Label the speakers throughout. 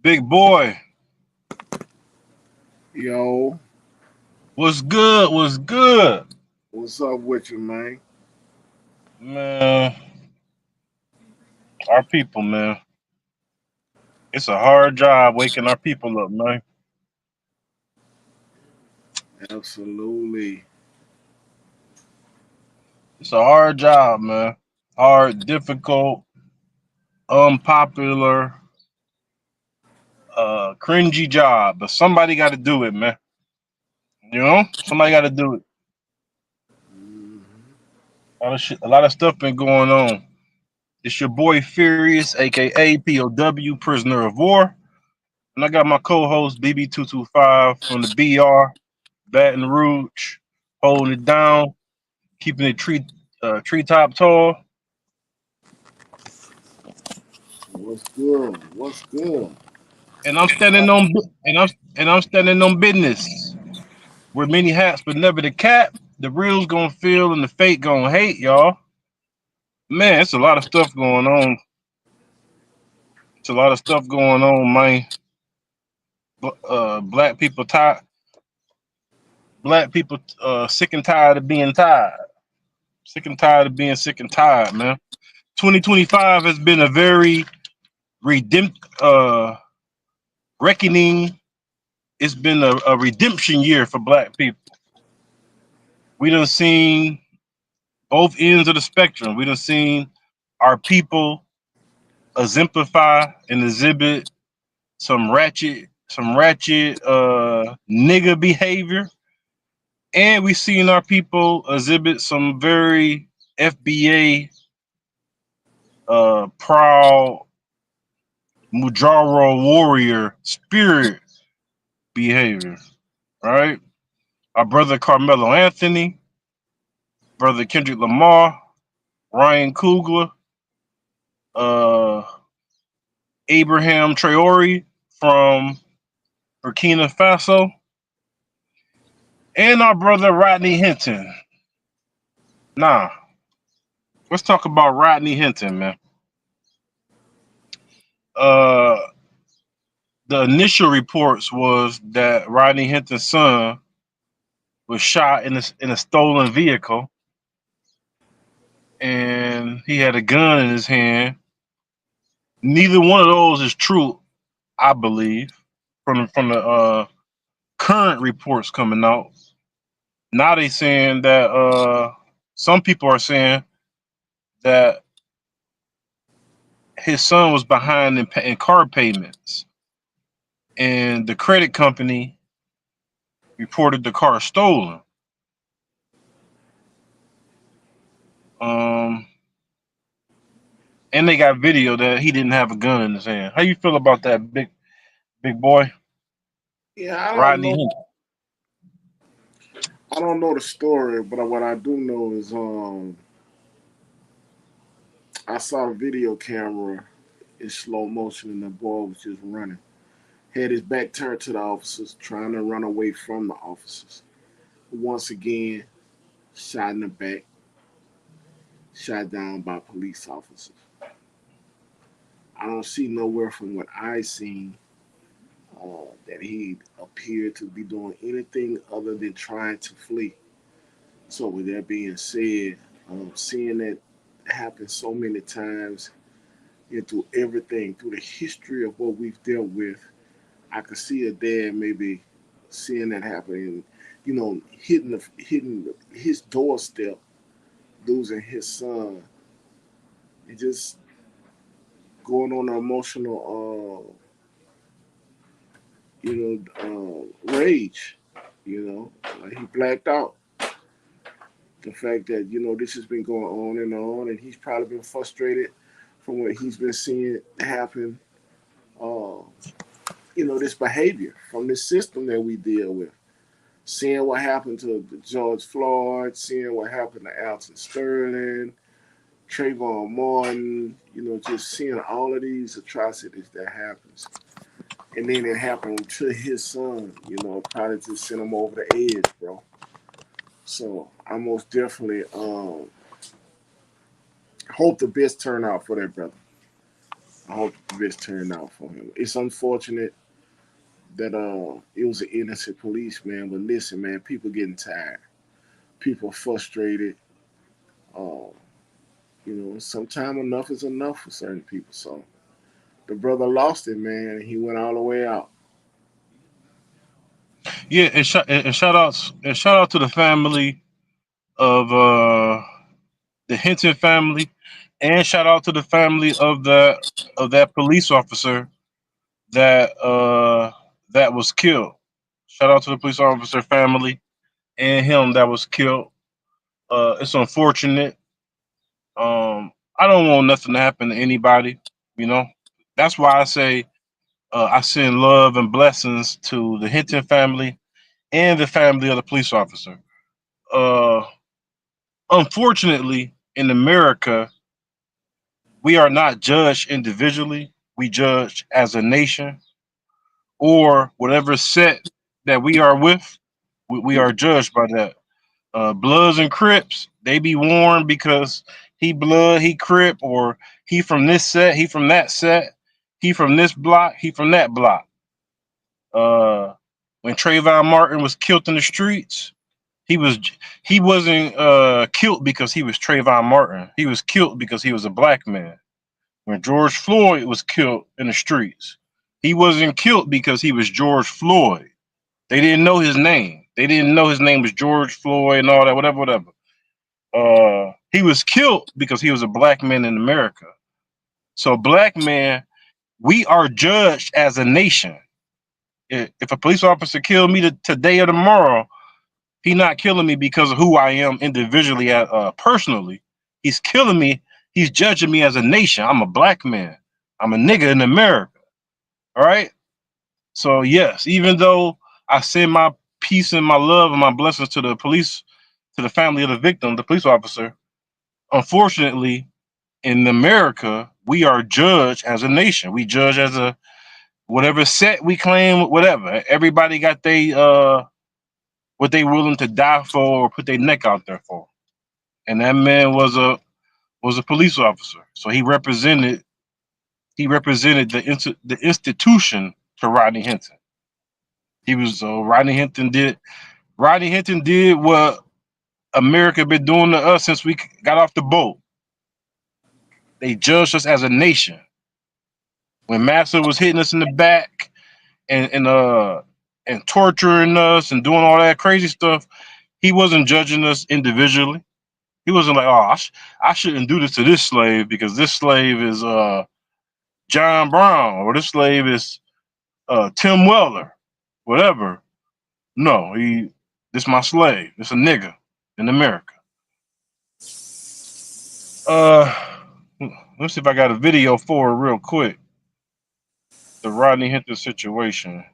Speaker 1: Big boy,
Speaker 2: Yo,
Speaker 1: what's good? What's good?
Speaker 2: what's up with you, man?
Speaker 1: Man, our people, man. It's a hard job waking our people up, man.
Speaker 2: Absolutely.
Speaker 1: It's a hard job, man. Hard, difficult, unpopular, cringy job. But somebody got to do it, man. You know, somebody got to do it.
Speaker 2: Mhm.
Speaker 1: A lot of shit, a lot of stuff been going on. It's your boy Furious, aka POW, Prisoner of War, and I got my co-host BB225 from the BR, Baton Rouge, holding it down, keeping it treetop tall.
Speaker 2: What's good? What's good?
Speaker 1: And I'm standing on and I'm standing on business. Wear many hats, but never the cap. The real's gonna feel and the fake gonna hate, y'all. Man, it's a lot of stuff going on. It's a lot of stuff going on, man. Black people tired. Black people sick and tired of being tired. Sick and tired of being sick and tired, man. 2025 has been a very reckoning. It's been a redemption year for black people. We done seen both ends of the spectrum. We done seen our people exemplify and exhibit some ratchet nigga behavior, and we seen our people exhibit some very FBA proud Mujaro warrior spirit behavior. Right, our brother Carmelo Anthony, brother Kendrick Lamar, Ryan Coogler, uh, Abraham Traore from Burkina Faso, and our brother Rodney Hinton. Nah, let's talk about Rodney Hinton, man. Uh, the initial reports was that Rodney Hinton's son was shot in a stolen vehicle, and he had a gun in his hand. Neither one of those is true, I believe, from the current reports coming out. Now they saying that some people are saying that his son was behind in car payments, and the credit company reported the car stolen. Um, and they got video that he didn't have a gun in his hand. How you feel about that, big boy,
Speaker 2: Yeah, I don't
Speaker 1: Rodney
Speaker 2: know.
Speaker 1: Hinton?
Speaker 2: I don't know the story, but what I do know is I saw the video camera in slow motion and the boy was just running. Had his back turned to the officers, trying to run away from the officers. Once again, shot in the back, shot down by police officers. I don't see nowhere from what I seen that he appeared to be doing anything other than trying to flee. So, with that being said, seeing that happen so many times and through everything, through the history of what we've dealt with, I could see a dad maybe seeing that happen and, hitting his doorstep, losing his son, and just going on an emotional, rage. Like he blacked out. The fact that this has been going on, and he's probably been frustrated from what he's been seeing happen. Uh, this behavior from this system that we deal with. Seeing what happened to George Floyd, seeing what happened to Alton Sterling, Trayvon Martin, just seeing all of these atrocities that happens. And then it happened to his son, probably just sent him over the edge, bro. So I most definitely hope the best turn out for that brother. I hope the best turn out for him. It's unfortunate that it was an innocent policeman, but listen, man, people getting tired. People frustrated. Sometimes enough is enough for certain people. So the brother lost it, man. He went all the way out.
Speaker 1: Yeah, and shout out to the family of the Hinton family, and shout out to the family of that police officer that was killed. Shout out to the police officer family and him that was killed. It's unfortunate. I don't want nothing to happen to anybody. That's why I say I send love and blessings to the Hinton family and the family of the police officer. Uh, Unfortunately, in America, we are not judged individually. We judge as a nation, or whatever set that we are with. We are judged by that. Bloods and Crips, they be warned because he blood, he Crip, or he from this set, he from that set, he from this block, he from that block. When Trayvon Martin was killed in the streets, he wasn't killed because he was Trayvon Martin. He was killed because he was a black man. When George Floyd was killed in the streets, he wasn't killed because he was George Floyd. They didn't know his name. They didn't know his name was George Floyd and all that, whatever. He was killed because he was a black man in America. So black man, we are judged as a nation. If a police officer killed me today or tomorrow, he not killing me because of who I am individually, personally. He's killing me. He's judging me as a nation. I'm a black man. I'm a nigga in America. All right. So yes, even though I send my peace and my love and my blessings to the police, to the family of the victim, the police officer, unfortunately, in America, we are judged as a nation. We judge as a whatever set we claim, whatever. Everybody got what they willing to die for or put their neck out there for. And that man was a police officer. So he represented the institution to Rodney Hinton. He was Rodney Hinton did what America been doing to us since we got off the boat. They judged us as a nation. When Massa was hitting us in the back and torturing us and doing all that crazy stuff, he wasn't judging us individually. He wasn't like, oh, I shouldn't do this to this slave because this slave is John Brown, or this slave is Tim Weller, whatever. No, this my slave. It's a nigga in America. Let's see if I got a video for it real quick. The Rodney Hinton situation.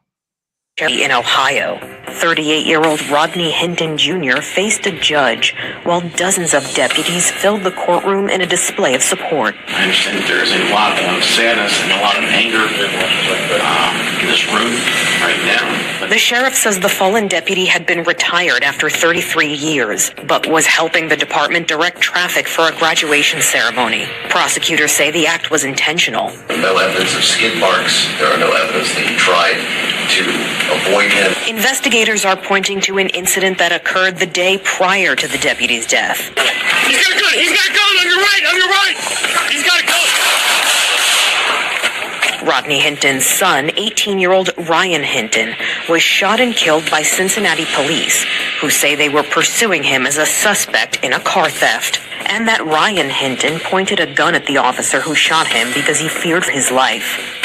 Speaker 3: In Ohio, 38-year-old Rodney Hinton Jr. faced a judge while dozens of deputies filled the courtroom in a display of support.
Speaker 4: I understand that there's a lot of sadness and a lot of anger in this room right now.
Speaker 3: The sheriff says the fallen deputy had been retired after 33 years, but was helping the department direct traffic for a graduation ceremony. Prosecutors say the act was intentional.
Speaker 4: No evidence of skid marks. There are no evidence that he tried to avoid him.
Speaker 3: Investigators are pointing to an incident that occurred the day prior to the deputy's death.
Speaker 5: He's got a gun! He's got a gun! On your right! On your right! He's got a gun!
Speaker 3: Rodney Hinton's son, 18-year-old Ryan Hinton, was shot and killed by Cincinnati police, who say they were pursuing him as a suspect in a car theft, and that Ryan Hinton pointed a gun at the officer who shot him because he feared for his life.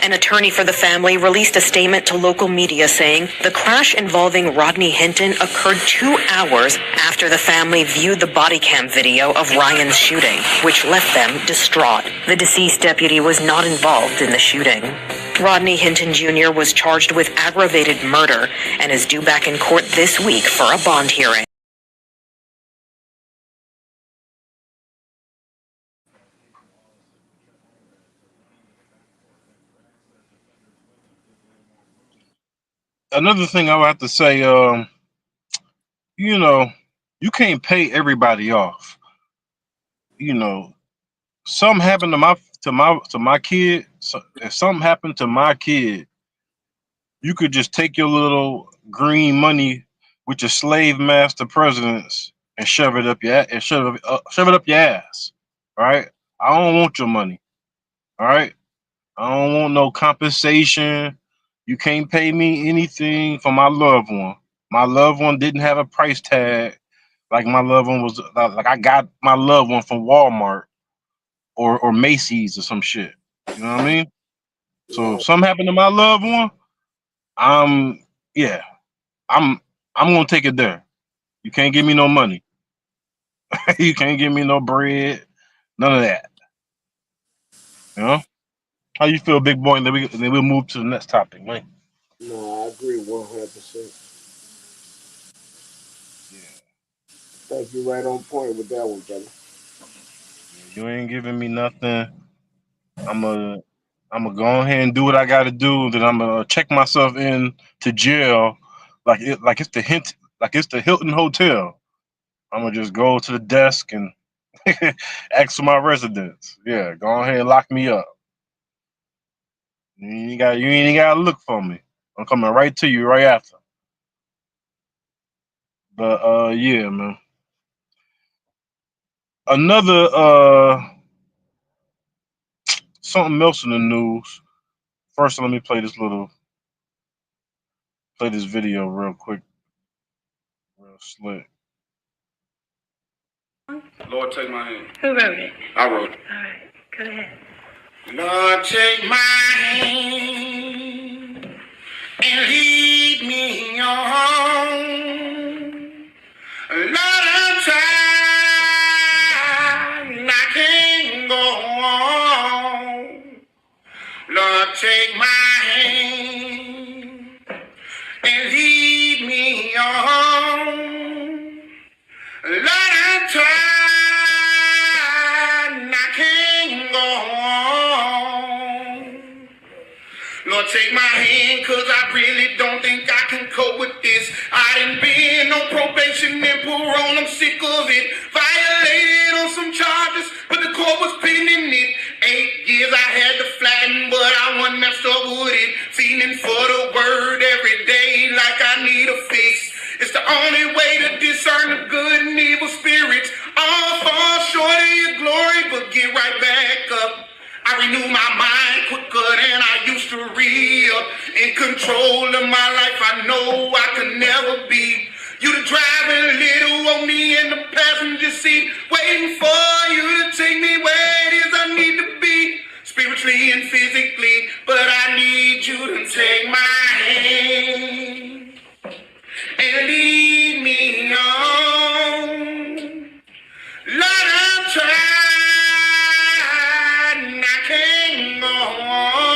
Speaker 3: An attorney for the family released a statement to local media saying the crash involving Rodney Hinton occurred 2 hours after the family viewed the body cam video of Ryan's shooting, which left them distraught. The deceased deputy was not involved in the shooting. Rodney Hinton Jr. was charged with aggravated murder and is due back in court this week for a bond hearing.
Speaker 1: Another thing I would have to say, you know, you can't pay everybody off. You know, something happened to my kid. So if something happened to my kid, you could just take your little green money with your slave master presidents and shove it up your shove it up your ass. All right, I don't want your money. All right, I don't want no compensation. You can't pay me anything for my loved one. My loved one didn't have a price tag. Like my loved one was like I got my loved one from Walmart or Macy's or some shit. You know what I mean? So if something happened to my loved one, I'm gonna take it there. You can't give me no money. You can't give me no bread. None of that. You know? How you feel, big boy? And then we'll move to the next topic, man.
Speaker 2: No, I agree 100%.
Speaker 1: Yeah.
Speaker 2: I think you're right on point with that one, brother.
Speaker 1: You ain't giving me nothing. I'm gonna go ahead and do what I gotta do. Then I'm gonna check myself in to jail, like it's the Hilton Hotel. I'm gonna just go to the desk and ask for my residence. Yeah, go ahead and lock me up. You ain't gotta look for me. I'm coming right to you right after. But yeah, man. Another something else in the news. First, let me play this video real quick, real slick.
Speaker 5: Lord, take my hand.
Speaker 6: Who wrote it?
Speaker 5: I wrote it.
Speaker 6: All right, go ahead.
Speaker 5: Lord, take my hand and lead me on. A lot of time I can't go on. Lord, take my hand and lead me on. A lot of time I can't go on. Lord, take my hand, cause I really don't think I can cope with this. I done been on probation and parole, I'm sick of it. Violated on some charges, but the court was pending it. 8 years I had to flatten, but I wasn't messed up with it. Feeling for the word every day like I need a fix. It's the only way to discern the good and evil spirits. All fall short of your glory, but get right back up. I renew my mind quicker than I used to re-up. In control of my life, I know I could never be. You the driving little on me in the passenger seat, waiting for you to take me where it is I need to be, spiritually and physically. But I need you to take my hand and lead me on. Lot of time I can't go on.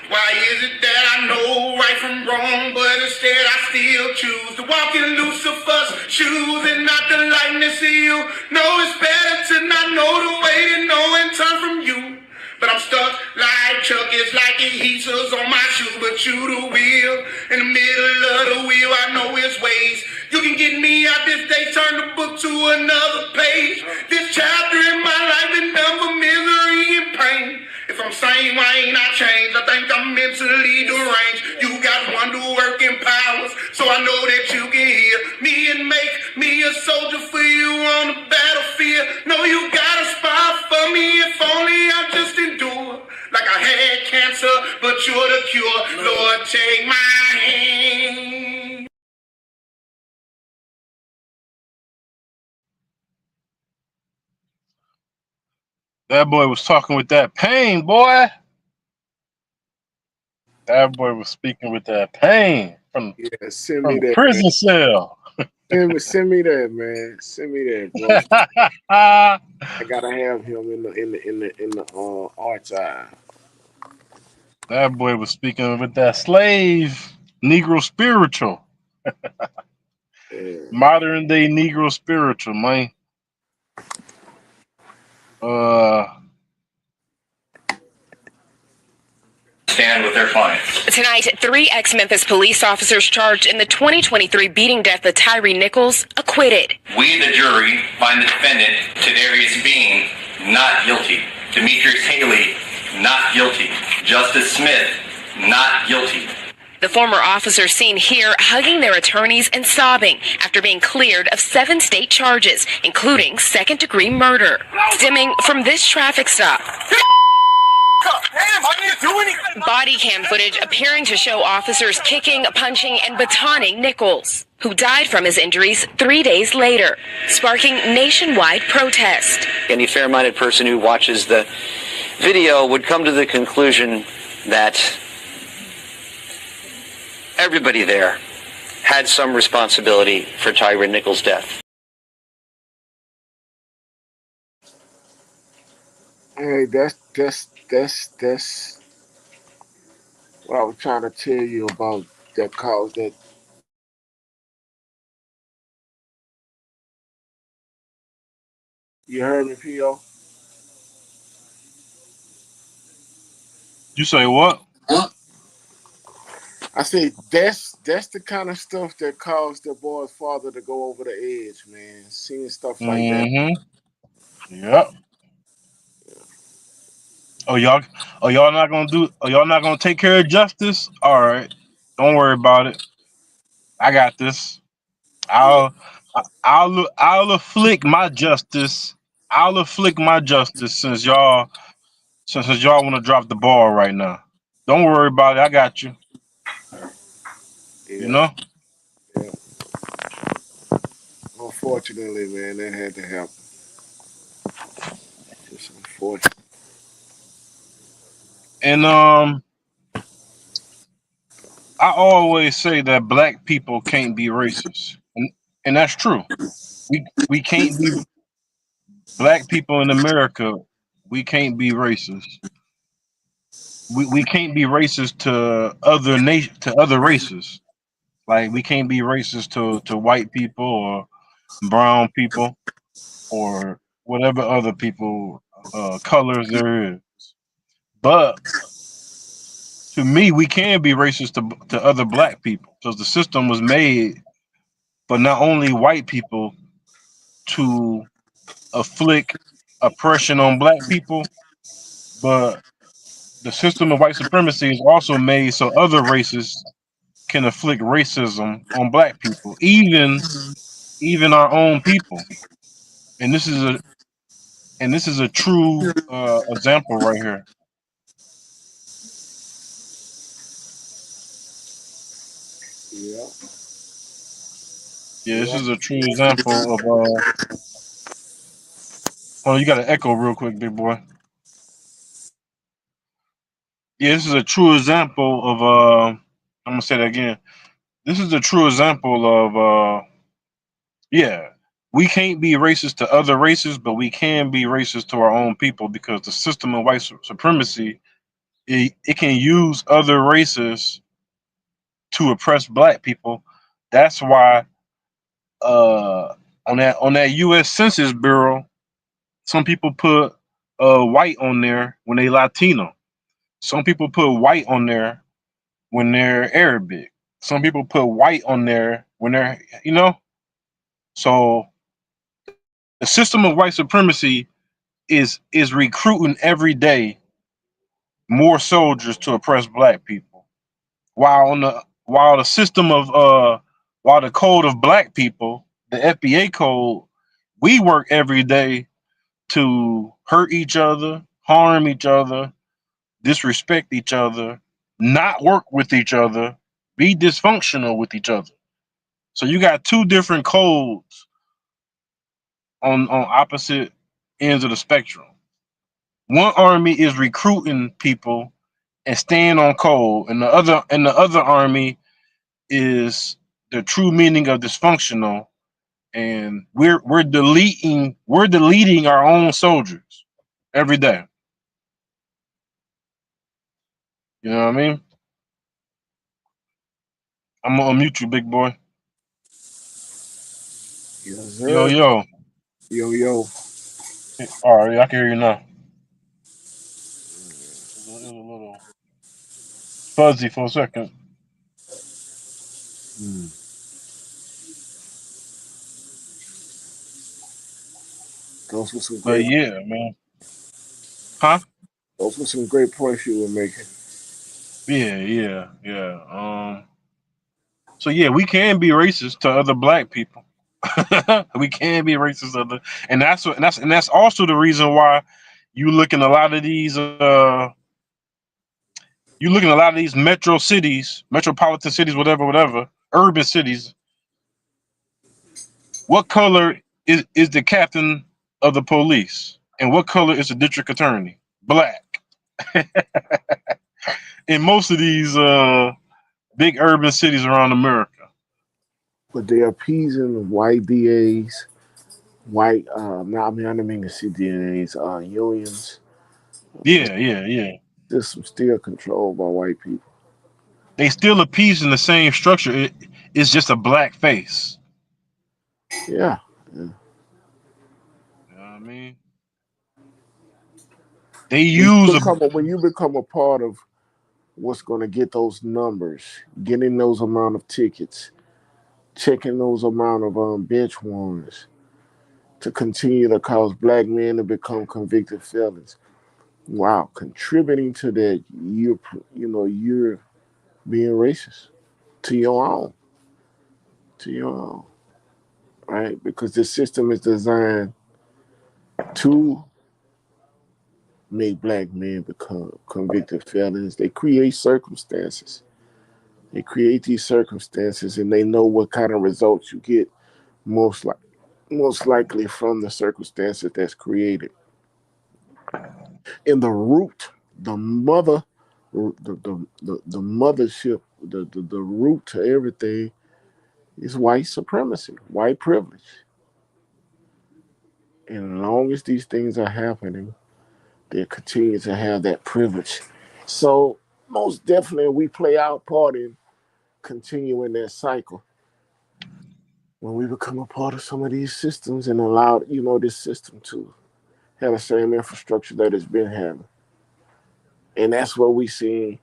Speaker 5: Why is it that I know right from wrong, but instead I still choose to walk in Lucifer's shoes and not the likeness of you? No, it's better to not know the way to know and turn from you. But I'm stuck like Chuck, it's like adhesives on my shoe. But you the wheel, in the middle of the wheel, I know his ways. You can get me out this day, turn the book to another page. This chapter in my life is done for misery and pain. If I'm from same way ain't I changed. I think I'm mentally deranged. You got wonder working powers, so I know that you can hear me and make me a soldier for you on the battlefield. No, you got a spot for me if only I just endure. Like I had cancer, but you're the cure. Lord, take my hand.
Speaker 1: That boy was talking with that pain, boy. That boy was speaking with that pain from
Speaker 2: Yeah, send me
Speaker 1: the
Speaker 2: that, man.
Speaker 1: prison cell.
Speaker 2: Send me that, man. Send me that, bro. I gotta have him in the archive.
Speaker 1: That boy was speaking with that slave Negro spiritual,
Speaker 2: Yeah.
Speaker 1: modern day Negro spiritual, man.
Speaker 4: Stand with their clients.
Speaker 3: Tonight, 3 ex-Memphis police officers charged in the 2023 beating death of Tyree Nichols acquitted.
Speaker 4: We, the jury, find the defendant, Tadarius Bean, not guilty. Demetrius Haley, not guilty. Justice Smith, not guilty.
Speaker 3: The former officers seen here hugging their attorneys and sobbing after being cleared of 7 state charges, including second-degree murder. Stemming from this traffic stop. Body cam footage appearing to show officers kicking, punching, and batoning Nichols, who died from his injuries 3 days later, sparking nationwide protest.
Speaker 6: Any fair-minded person who watches the video would come to the conclusion that everybody there had some responsibility for Tyree Nichols' death.
Speaker 2: Hey, that's what I was trying to tell you about that cause that. You heard me, P.O.?
Speaker 1: You say what?
Speaker 2: I say that's the kind of stuff that caused the boy's father to go over the edge, man. Seeing stuff like that.
Speaker 1: Mm-hmm. Yep. Oh y'all not gonna take care of justice? All right. Don't worry about it. I got this. I'll afflict my justice. I'll afflict my justice since y'all want to drop the ball right now. Don't worry about it. I got you.
Speaker 2: Yeah.
Speaker 1: You know?
Speaker 2: Yeah. Unfortunately, man, that had to happen. It's unfortunate.
Speaker 1: And I always say that black people can't be racist. And that's true. We can't be black people in America, we can't be racist. We can't be racist to other races. Like we can't be racist to white people or brown people or whatever other people colors there is. But to me, we can be racist to other black people because the system was made for not only white people to afflict oppression on black people, but the system of white supremacy is also made so other races can afflict racism on black people, even our own people. And this is a true example right here.
Speaker 2: Yeah.
Speaker 1: Yeah, this is a true example of oh, you got an echo real quick, big boy. Yeah, this is a true example of I'm gonna say that again. This is a true example of yeah, we can't be racist to other races, but we can be racist to our own people because the system of white supremacy it can use other races to oppress black people. That's why on that U.S. Census Bureau, some people put white on there when they Latino. Some people put white on there when they're Arabic. Some people put white on there when they're So the system of white supremacy is recruiting every day more soldiers to oppress black people. While the system of while the code of black people, the FBA code, we work every day to hurt each other, harm each other, disrespect each other, not work with each other, be dysfunctional with each other. So you got two different codes on opposite ends of the spectrum. One army is recruiting people and staying on code, and the other army is the true meaning of dysfunctional, and we're deleting our own soldiers every day. You know what I mean? I'm gonna unmute you, big boy.
Speaker 2: Yes,
Speaker 1: Yo,
Speaker 2: sir.
Speaker 1: yo.
Speaker 2: Yo.
Speaker 1: All right, I can hear you now. It was a little fuzzy for a second.
Speaker 2: Those were some
Speaker 1: But
Speaker 2: great.
Speaker 1: yeah, man. Huh?
Speaker 2: Those were some great points you were making.
Speaker 1: Yeah. So yeah, we can be racist to other black people. We can be racist to other, and that's also the reason why you look in a lot of these metro cities, metropolitan cities, whatever, urban cities. What color is the captain of the police, and what color is the district attorney? Black. In most of these big urban cities around America.
Speaker 2: But they're appeasing white DAs, white, I didn't mean to see DAs, unions.
Speaker 1: Yeah.
Speaker 2: System still controlled by white people.
Speaker 1: They still appeasing the same structure. It's just a black face.
Speaker 2: Yeah.
Speaker 1: You know what I mean? They use
Speaker 2: When you become a part of what's going to get those numbers, getting those amount of tickets, checking those amount of bench warrants to continue to cause black men to become convicted felons. Wow, contributing to that, you're being racist to your own, right? Because the system is designed to make black men become convicted felons. They create circumstances. They create these circumstances, and they know what kind of results you get most likely from the circumstances that's created. In the root, the mother, the mothership, the root to everything is white supremacy, white privilege. And as long as these things are happening, they continue to have that privilege. So most definitely we play our part in continuing that cycle. When we become a part of some of these systems and allow, this system to have the same infrastructure that it's been having. And that's what we see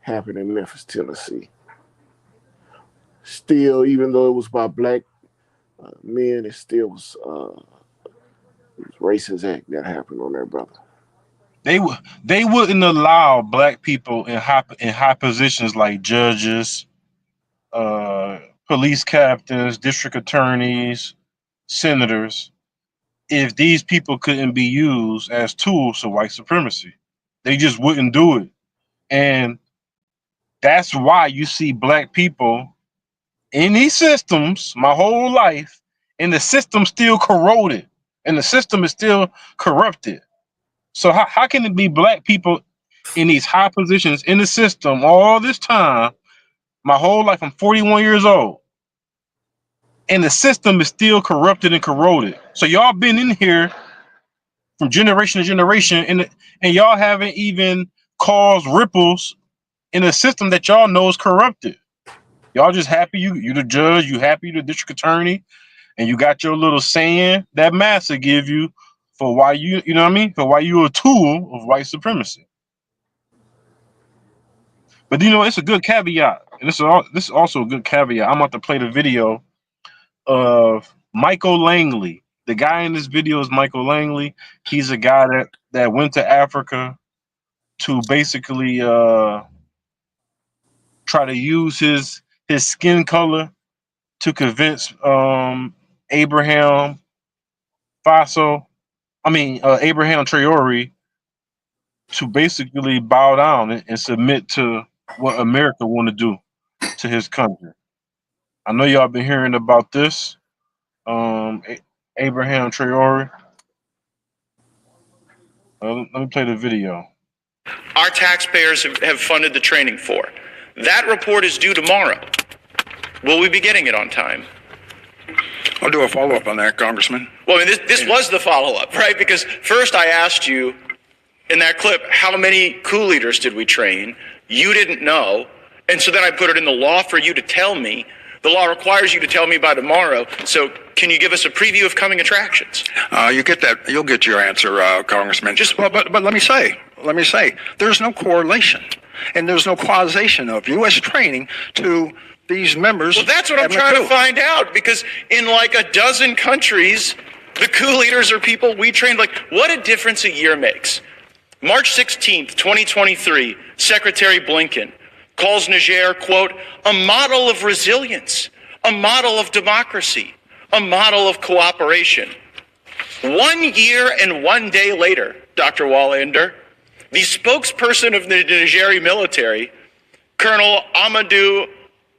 Speaker 2: happen in Memphis, Tennessee. Still, even though it was by black men, it still was racist act that happened on their brother.
Speaker 1: They wouldn't allow black people in high positions like judges, police captains, district attorneys, senators, if these people couldn't be used as tools of white supremacy. They just wouldn't do it. And that's why you see black people in these systems my whole life, and the system still corroded, and the system is still corrupted. So how can it be black people in these high positions in the system all this time, my whole life? I'm 41 years old, and the system is still corrupted and corroded. So y'all been in here from generation to generation, and y'all haven't even caused ripples in a system that y'all know is corrupted. Y'all just happy you the judge, you happy the district attorney, and you got your little saying that massa give you for why you know what I mean, for why you a tool of white supremacy. But it's a good caveat, and this is also a good caveat. I'm about to play the video of Michael Langley. The guy in this video is Michael Langley. He's a guy that went to Africa to basically try to use his skin color to convince Abraham Traore to basically bow down and submit to what America want to do to his country. I know y'all been hearing about this. Abraham Traore. Let me play the video.
Speaker 7: Our taxpayers have funded the training for. That report is due tomorrow. Will we be getting it on time?
Speaker 8: I'll do a follow-up on that, Congressman.
Speaker 7: Well, I mean, this was the follow-up, right? Because first I asked you in that clip, how many coup leaders did we train? You didn't know. And so then I put it in the law for you to tell me. The law requires you to tell me by tomorrow. So can you give us a preview of coming attractions?
Speaker 8: You get that. You'll get your answer, Congressman. But let me say, there's no correlation and there's no causation of U.S. training to these members.
Speaker 7: Well, that's what I'm trying to find out, because in like a dozen countries, the coup leaders are people we trained. Like, what a difference a year makes. March 16th, 2023, Secretary Blinken calls Niger, quote, a model of resilience, a model of democracy, a model of cooperation. 1 year and 1 day later, Dr. Wallander, the spokesperson of the Nigerian military, Colonel Amadou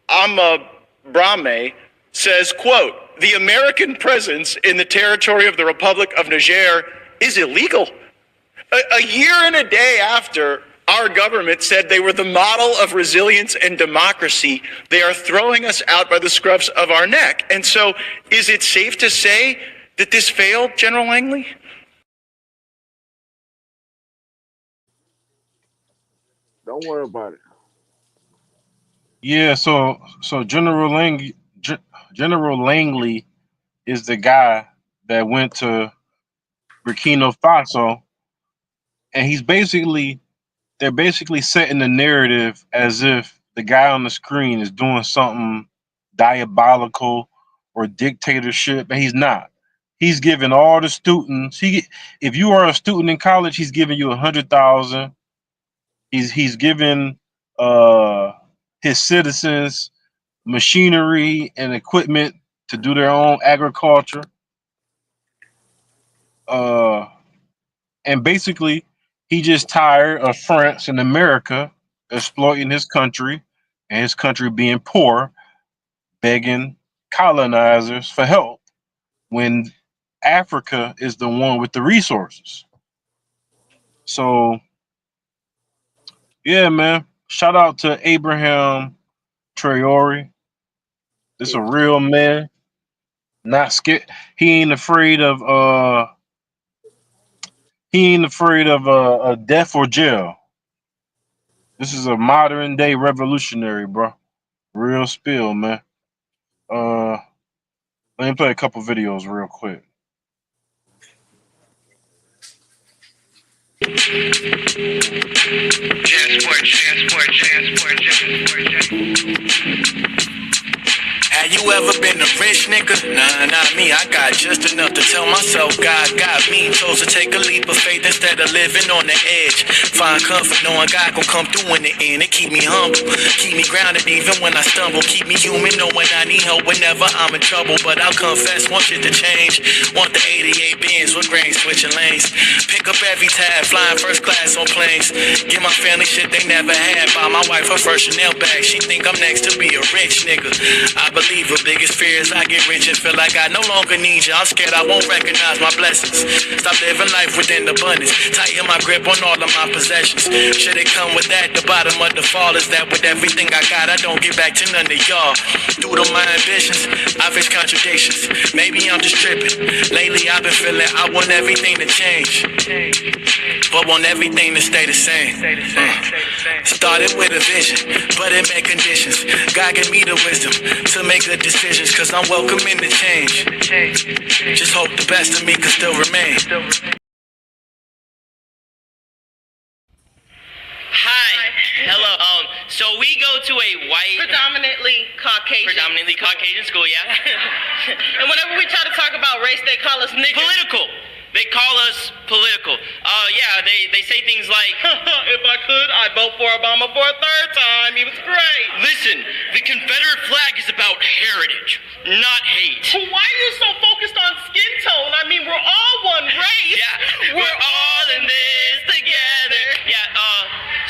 Speaker 7: Amabrame, says, quote, the American presence in the territory of the Republic of Niger is illegal. A year and a day after our government said they were the model of resilience and democracy, they are throwing us out by the scruffs of our neck. And so is it safe to say that this failed, General Langley?
Speaker 2: Don't worry about it.
Speaker 1: Yeah, so General Langley is the guy that went to Burkina Faso, and they're basically setting the narrative as if the guy on the screen is doing something diabolical or dictatorship, and he's not. He's giving all the students. If you are a student in college, he's giving you 100,000. He's giving his citizens machinery and equipment to do their own agriculture. And basically, he just tired of France and America exploiting his country and his country being poor, begging colonizers for help when Africa is the one with the resources. So, yeah, man. Shout out to Abraham Traore. This a real man. Not scared. He ain't afraid of death or jail. This is a modern day revolutionary, bro. Real spill, man. Let me play a couple videos real quick.
Speaker 9: Have you ever been a rich nigga? Nah, not me. I got just enough to tell myself God got me. Chose to take a leap of faith instead of living on the edge. Find comfort knowing God gon' come through in the end and keep me humble. Keep me grounded even when I stumble. Keep me human knowing I need help whenever I'm in trouble. But I'll confess, want shit to change. Want the 88 Benz with grains switching lanes. Pick up every tab, flying first class on planes. Give my family shit they never had. Buy my wife her first Chanel bag. She think I'm next to be a rich nigga. I believe her biggest fear is I get rich and feel like I no longer need you. I'm scared I won't recognize my blessings. Stop living life within abundance. Tighten my grip on all of my possessions. Should it come with that? The bottom of the fall is that with everything I got, I don't get back to none of y'all. Due to my ambitions, I face contradictions. Maybe I'm just tripping. Lately I've been feeling I want everything to change, but want everything to stay the same. Started with a vision, but it met conditions. God gave me the wisdom to make good decisions, cause I'm welcoming the change. Just hope the best of me can still remain.
Speaker 10: Hi. Hello. So we go to a white, predominantly Caucasian school, yeah. And whenever we try to talk about race, they call us niggas. Political. They call us political. Yeah, they say things like, if I could, I'd vote for Obama for a third time. He was great. Listen, the Confederate flag is about heritage, not hate. Why are you so focused on skin tone? I mean, we're all one race. Yeah, we're all in this together. Yeah,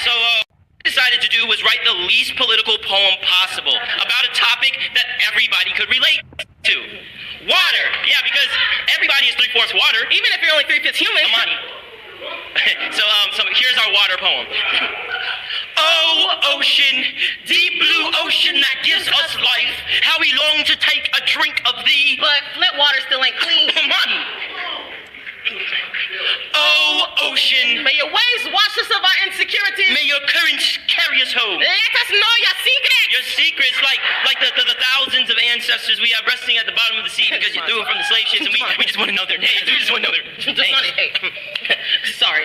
Speaker 10: so what I decided to do was write the least political poem possible about a topic that everybody could relate to. Water. Yeah, because everybody is 3/4 water, even if you're only 3/5 human. Amani. So here's our water poem. Oh, ocean, deep blue ocean that gives us life, how we long to take a drink of thee. But Flint water still ain't clean. Amani. Oh, ocean, may your waves wash us of our insecurities. May your currents carry us home. Let us know your secrets. Your secrets, like the thousands of ancestors we have resting at the bottom of the sea because you threw them from the slave ships, and we just want to know their names. We just want to know their names. Hey, sorry.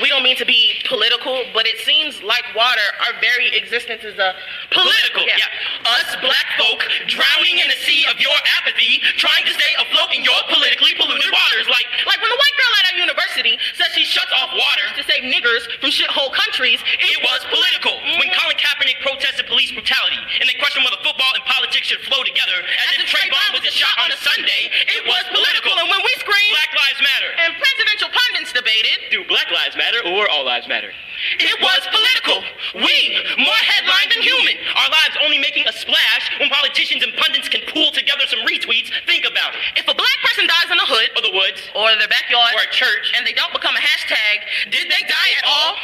Speaker 10: We don't mean to be political, but it seems like water, our very existence is a political. Yeah. Us black folk drowning in a sea of your apathy, trying to stay afloat in your politically polluted waters. Like when the white girl at our university says she shuts off water to save niggers from shithole countries, it was political. When Colin Kaepernick protested police brutality and they questioned whether football and politics should flow together as if Trayvon was a shot on a Sunday, it was political. And when we screamed Black Lives Matter and presidential pundits debated, do Black Lives Matter or All Lives Matter? It was political. We, more headline than human. Our lives only making a splash when politicians and pundits can pool together some retweets. Think about it. If a black person dies in the hood, or the woods, or their backyard, or a church, and they don't become a hashtag, did they die at all?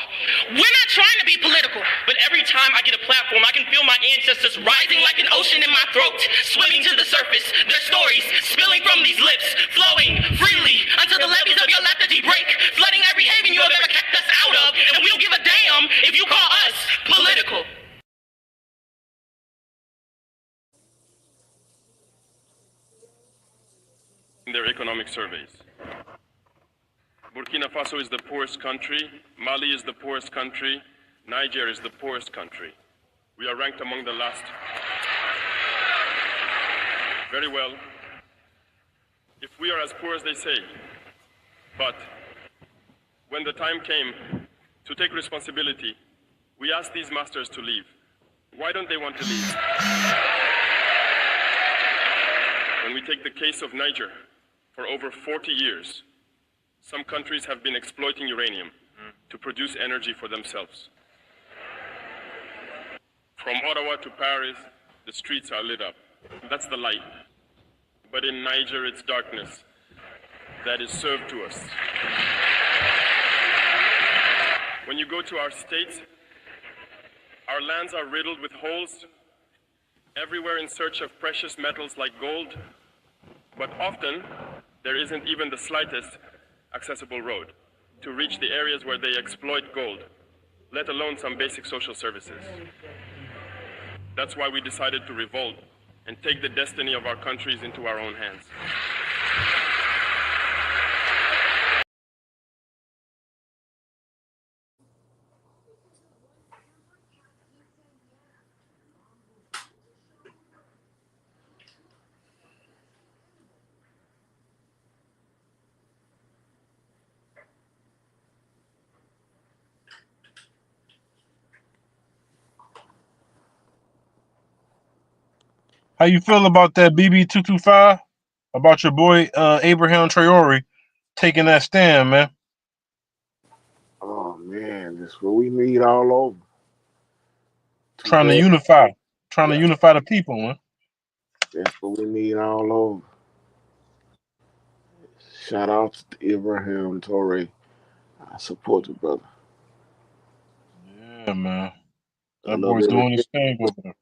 Speaker 10: We're not trying to be political. But every time I get a platform, I can feel my ancestors rising like an ocean in my throat, swimming to the surface, their stories spilling from these lips, flowing freely until the levees of your lethargy break, flooding every haven you have ever kept us out of, and we don't give a damn if you call us political.
Speaker 11: In their economic surveys, Burkina Faso is the poorest country, Mali is the poorest country, Niger is the poorest country. We are ranked among the last. Very well. If we are as poor as they say, but when the time came to take responsibility, we asked these masters to leave. Why don't they want to leave? When we take the case of Niger, for over 40 years, some countries have been exploiting uranium to produce energy for themselves. From Ottawa to Paris, the streets are lit up. That's the light. But in Niger, it's darkness that is served to us. When you go to our states, our lands are riddled with holes, everywhere in search of precious metals like gold, but often there isn't even the slightest accessible road to reach the areas where they exploit gold, let alone some basic social services. That's why we decided to revolt and take the destiny of our countries into our own hands.
Speaker 1: How you feel about that, BB225? About your boy Abraham Traore taking that stand, man?
Speaker 2: Oh man, that's what we need all over.
Speaker 1: Trying to unify the people, man.
Speaker 2: That's what we need all over. Shout out to Abraham Traore. I support the brother.
Speaker 1: Yeah, man. That boy's doing his thing over there.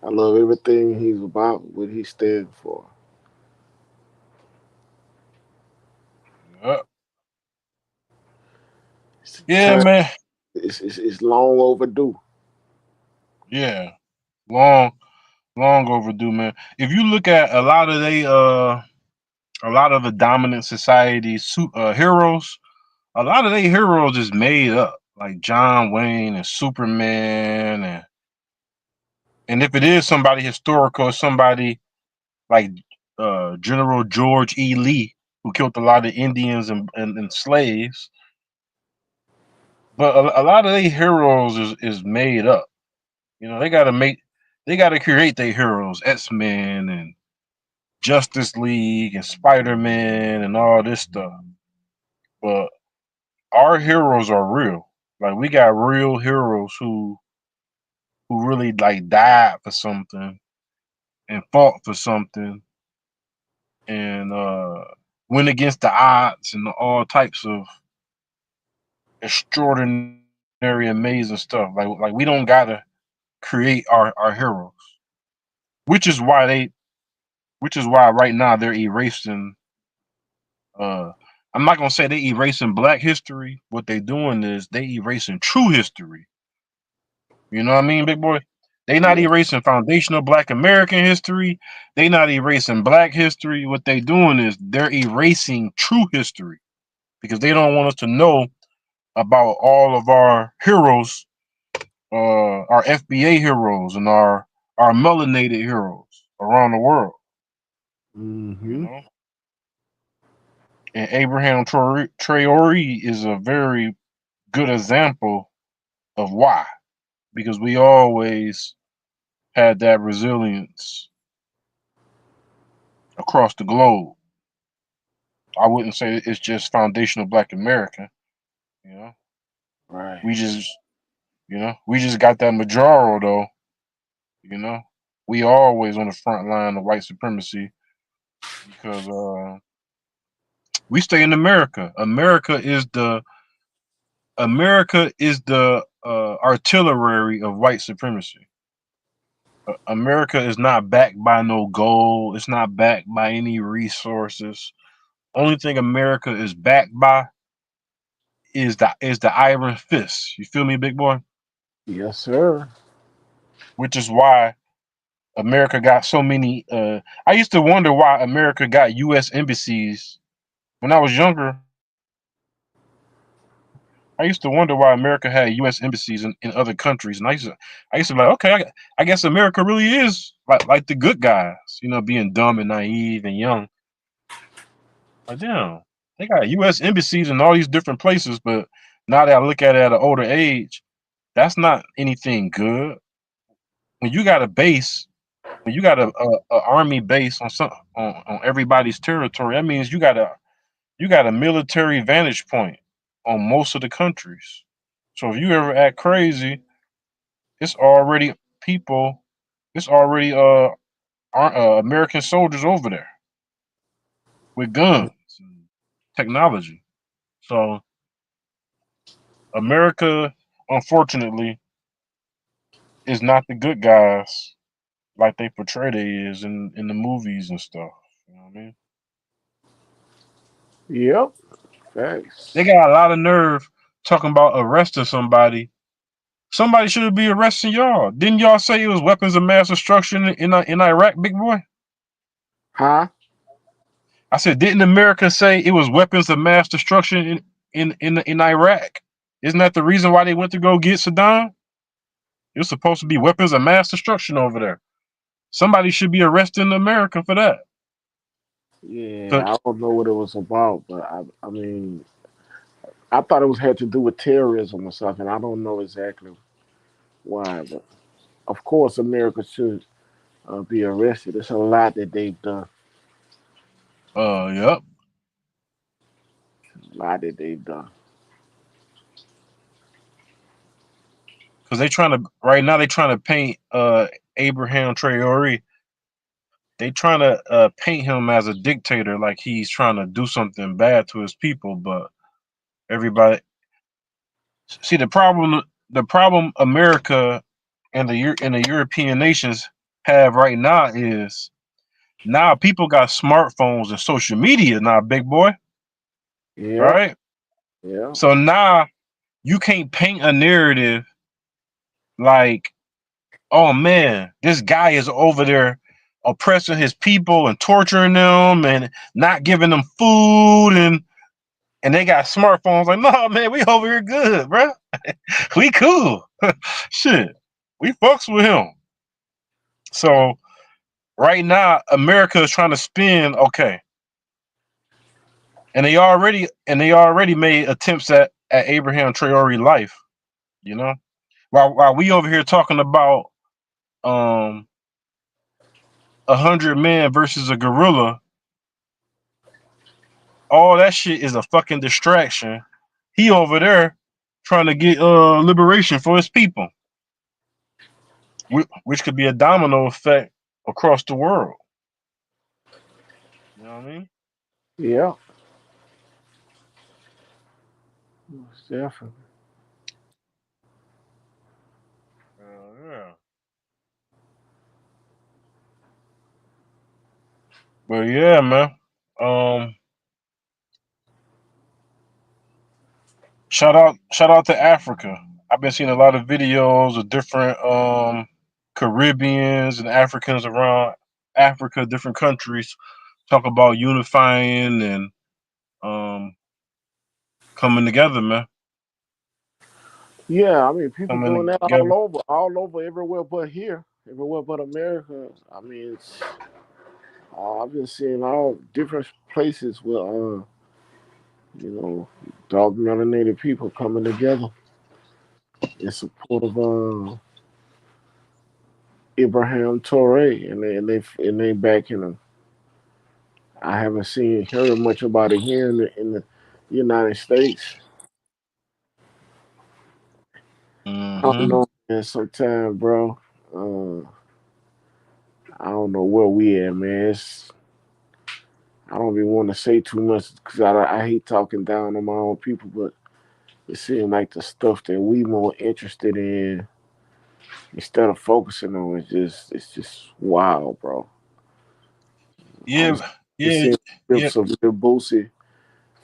Speaker 2: I love everything he's about, what he stands for.
Speaker 1: Yep. Yeah, man.
Speaker 2: It's long overdue.
Speaker 1: Yeah, long overdue, man. If you look at a lot of the dominant society's heroes, a lot of their heroes is made up, like John Wayne and Superman, and if it is somebody historical, somebody like General George E. Lee, who killed a lot of Indians and slaves. But a lot of their heroes is made up. You know, they gotta create their heroes, X-Men and Justice League and Spider-Man and all this stuff. But our heroes are real. Like we got real heroes who really like died for something and fought for something and went against the odds and all types of extraordinary, amazing stuff. Like we don't gotta create our heroes, which is why right now they're erasing. I'm not gonna say they erasing Black history. What they doing is they erasing true history. You know what I mean, big boy? They not erasing foundational Black American history. They not erasing Black history. What they doing is they're erasing true history because they don't want us to know about all of our heroes, our FBA heroes and our melanated heroes around the world.
Speaker 2: Mm-hmm.
Speaker 1: You know? And Abraham Traore is a very good example of why, because we always had that resilience across the globe. I wouldn't say it's just foundational Black American, you know.
Speaker 2: Right.
Speaker 1: We just got that Majoro though, you know. We always on the front line of white supremacy because we stay in America. America is the artillery of white supremacy. America is not backed by no gold. It's not backed by any resources. Only thing America is backed by is the iron fist. You feel me, big boy?
Speaker 2: Yes, sir.
Speaker 1: Which is why America got so many. I used to wonder why America got U.S. embassies when I was younger. I used to wonder why America had U.S. embassies in other countries, and I used to be like, okay, I guess America really is like the good guys, you know, being dumb and naive and young. Like, damn, they got U.S. embassies in all these different places, but now that I look at it at an older age, that's not anything good. When you got a base, when you got a army base on everybody's territory, that means you got a military vantage point on most of the countries. So if you ever act crazy, it's already people, it's already American soldiers over there with guns and technology. So America, unfortunately, is not the good guys like they portray they is in the movies and stuff. You know what I mean?
Speaker 2: Yep. Thanks.
Speaker 1: They got a lot of nerve talking about arresting somebody. Somebody should be arresting y'all. Didn't y'all say it was weapons of mass destruction in Iraq, big boy?
Speaker 2: Huh?
Speaker 1: I said, didn't America say it was weapons of mass destruction in Iraq? Isn't that the reason why they went to go get Saddam? It was supposed to be weapons of mass destruction over there. Somebody should be arresting America for that.
Speaker 2: Yeah, I don't know what it was about, but I mean, I thought it had to do with terrorism or something. I don't know exactly why, but of course, America should be arrested. It's a lot that they've done.
Speaker 1: Yep.
Speaker 2: A lot that they've done.
Speaker 1: Because right now they trying to paint Abraham Traore. They trying to paint him as a dictator, like he's trying to do something bad to his people. But everybody see the problem. The problem America and the European nations have right now is now people got smartphones and social media now, big boy.
Speaker 2: Yeah.
Speaker 1: Right.
Speaker 2: Yeah.
Speaker 1: So now you can't paint a narrative like, oh man, this guy is over there oppressing his people and torturing them and not giving them food and they got smartphones. Like, no man, we over here good, bro. We cool. Shit, we fucks with him. So right now, America is trying to spin. Okay, And they already made attempts at Abraham Traore life, you know. While we over here talking about 100 men versus a gorilla, all that shit is a fucking distraction. He over there trying to get liberation for his people, which could be a domino effect across the world. You know what I mean?
Speaker 2: Yeah. Most definitely.
Speaker 1: Yeah. But yeah, man. Shout out to Africa. I've been seeing a lot of videos of different Caribbeans and Africans around Africa, different countries, talk about unifying and coming together, man.
Speaker 2: Yeah, I mean, people doing
Speaker 1: Coming
Speaker 2: that
Speaker 1: together.
Speaker 2: all over, everywhere but here, everywhere but America. I mean, it's, I've been seeing all different places with, dark melanated people coming together in support of Ibrahim Traore, and they backing him. I haven't heard much about it here in the United States. I don't know, man. Sometimes, bro, I don't know where we at, man. I don't even want to say too much because I hate talking down on my own people, but it seems like the stuff that we more interested in instead of focusing on it's just wild, bro.
Speaker 1: Yeah,
Speaker 2: Seeing
Speaker 1: yeah.
Speaker 2: clips of Lil Boosie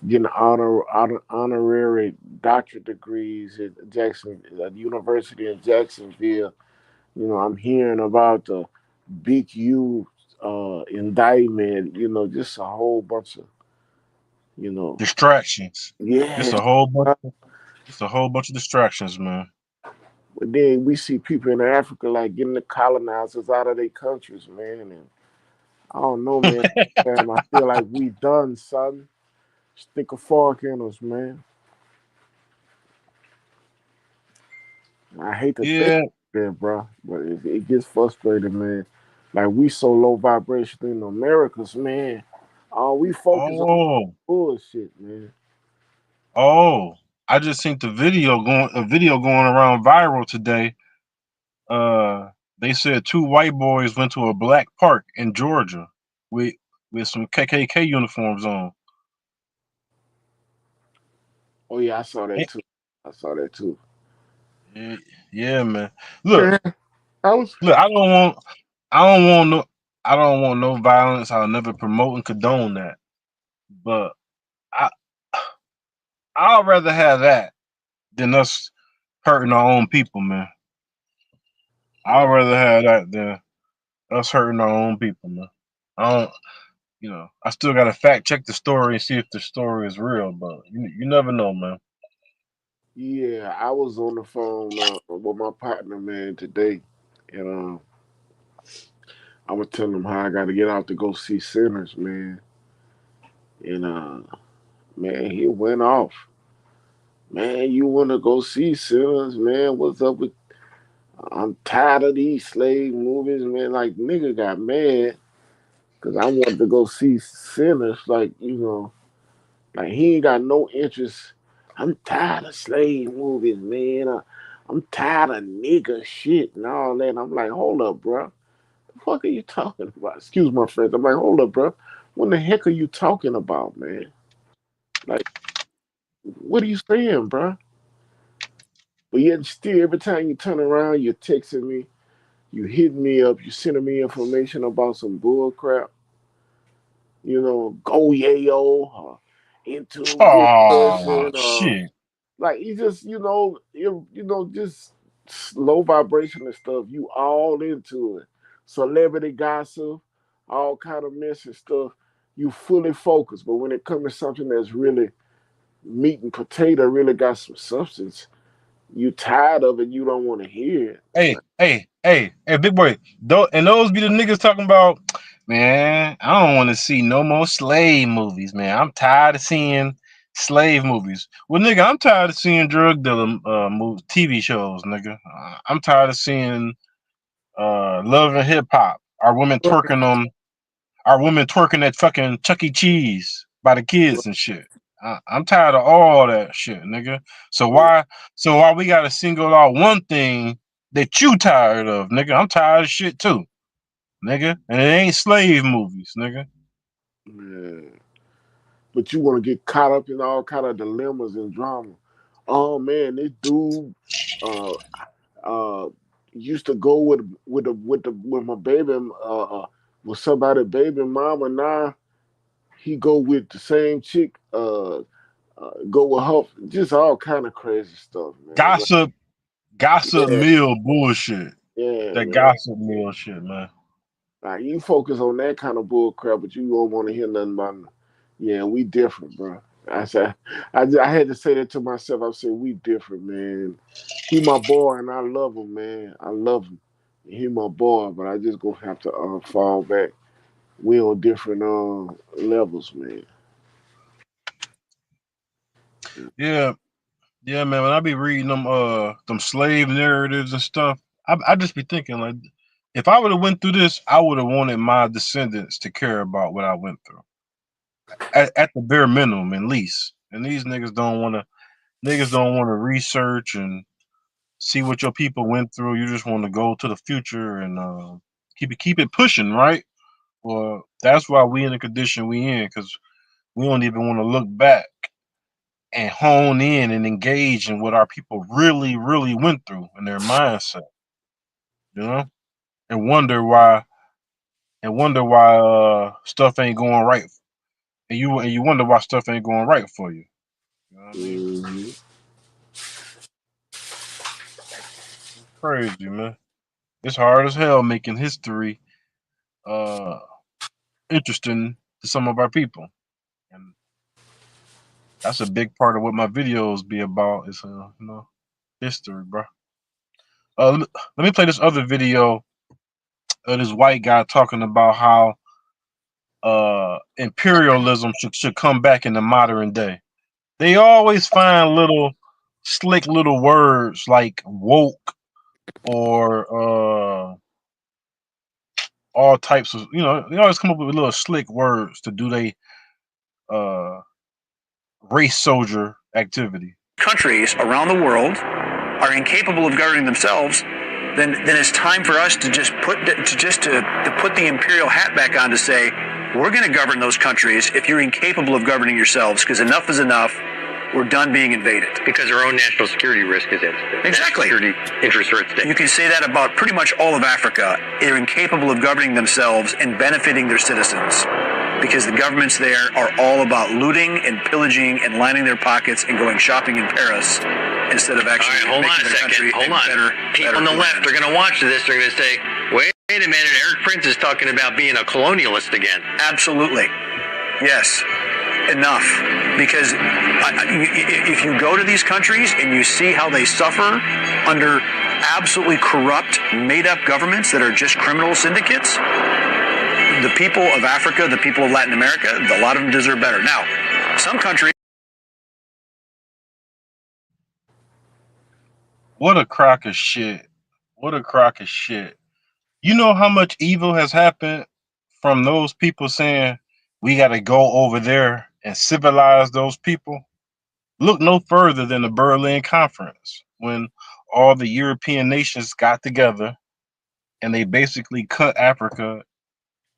Speaker 2: getting honorary doctorate degrees at University in Jacksonville. You know, I'm hearing about the Big U indictment. You know, just a whole bunch of
Speaker 1: Distractions.
Speaker 2: yeah.
Speaker 1: It's a whole bunch of distractions, man.
Speaker 2: But then we see people in Africa like getting the colonizers out of their countries, man. And I don't know, man. I feel like we done, son. Stick a fork in us, man. I hate to think that, bro, but it gets frustrating, man. Like we so low vibration in the Americas, man. All we focus on bullshit, man.
Speaker 1: Oh, I just seen a video going around viral today. They said 2 white boys went to a black park in Georgia with some KKK uniforms on.
Speaker 2: Oh yeah, I saw that too.
Speaker 1: Yeah, man. Look,
Speaker 2: I don't
Speaker 1: want no violence. I'll never promote and condone that. But I'd rather have that than us hurting our own people, man. I'd rather have that than us hurting our own people, man. I still gotta fact check the story and see if the story is real, but you never know, man.
Speaker 2: Yeah, I was on the phone with my partner, man, today, and I was telling him how I got to get out to go see Sinners, man, and man, he went off. Man, you want to go see Sinners, man? What's up with? I'm tired of these slave movies, man. Like nigga got mad because I wanted to go see Sinners, like like he ain't got no interest. I'm tired of slave movies, man. I'm tired of nigga shit and all that. I'm like, hold up, bro. The fuck are you talking about? Excuse my friend. I'm like, hold up, bro. What the heck are you talking about, man? Like, what are you saying, bro? But yet still, every time you turn around, you're texting me, you hitting me up, you sending me information about some bull crap. Go yayo, into good
Speaker 1: Oh
Speaker 2: person,
Speaker 1: shit.
Speaker 2: like you just just low vibration and stuff. You all into it, celebrity gossip, all kind of mess and stuff. You fully focused, but when it comes to something that's really meat and potato, really got some substance, you tired of it. You don't want to hear it.
Speaker 1: Hey, big boy. And those be the niggas talking about Man, I don't want to see no more slave movies, man. I'm tired of seeing slave movies. Well, nigga, I'm tired of seeing drug dealer TV shows, nigga. I'm tired of seeing Love and Hip Hop. Our women twerking at fucking Chuck E. Cheese by the kids and shit. I'm tired of all that shit, nigga. So why we gotta single out one thing that you tired of, nigga? I'm tired of shit too, nigga. And it ain't slave movies, nigga.
Speaker 2: Yeah. But you want to get caught up in all kind of dilemmas and drama. Oh man, this dude used to go with my baby with somebody baby mama. Now he go with the same chick. Go with her. Just all kind of crazy stuff, man.
Speaker 1: Gossip
Speaker 2: Yeah.
Speaker 1: mill bullshit.
Speaker 2: Yeah,
Speaker 1: That
Speaker 2: man.
Speaker 1: gossip mill shit, man.
Speaker 2: Like, you focus on that kind of bull crap, but you don't want to hear nothing about. Yeah, we different, bro. I said, I had to say that to myself. I said, we different, man. He my boy, and I love him, man. I love him. He my boy, but I just gonna have to fall back. We on different levels, man.
Speaker 1: Yeah, yeah, man. When I be reading them slave narratives and stuff, I just be thinking like, if I would have went through this, I would have wanted my descendants to care about what I went through. At the bare minimum, at least. And these niggas don't want to research and see what your people went through. You just want to go to the future and keep it pushing, right? Well, that's why we in the condition we in, because we don't even want to look back and hone in and engage in what our people really, really went through in their mindset, you know, and wonder why stuff ain't going right, and you wonder why stuff ain't going right for you. You know what I mean? Crazy, man. It's hard as hell making history interesting to some of our people, and that's a big part of what my videos be about is history, bro. Let me play this other video of this white guy talking about how imperialism should come back in the modern day. They always find little slick little words like woke or all types of, they always come up with little slick words to do they race soldier activity.
Speaker 6: Countries around the world are incapable of governing themselves, then it's time for us to just put the imperial hat back on to say, we're going to govern those countries if you're incapable of governing yourselves, because enough is enough. We're done being invaded.
Speaker 4: Because our own national security risk is at stake.
Speaker 6: Exactly.
Speaker 4: National security interests are at stake.
Speaker 6: You can say that about pretty much all of Africa. They're incapable of governing themselves and benefiting their citizens, because the governments there are all about looting and pillaging and lining their pockets and going shopping in Paris instead of actually
Speaker 4: hold on a second. Hold on. People on the left are going to watch this. They're going to say, wait a minute, Eric Prince is talking about being a colonialist again.
Speaker 6: Absolutely. Yes. Enough. Because if you go to these countries and you see how they suffer under absolutely corrupt, made-up governments that are just criminal syndicates, the people of Africa, the people of Latin America, a lot of them deserve better. Now, some countries...
Speaker 1: What a crock of shit. What a crock of shit. You know how much evil has happened from those people saying, we got to go over there and civilize those people? Look no further than the Berlin Conference, when all the European nations got together and they basically cut Africa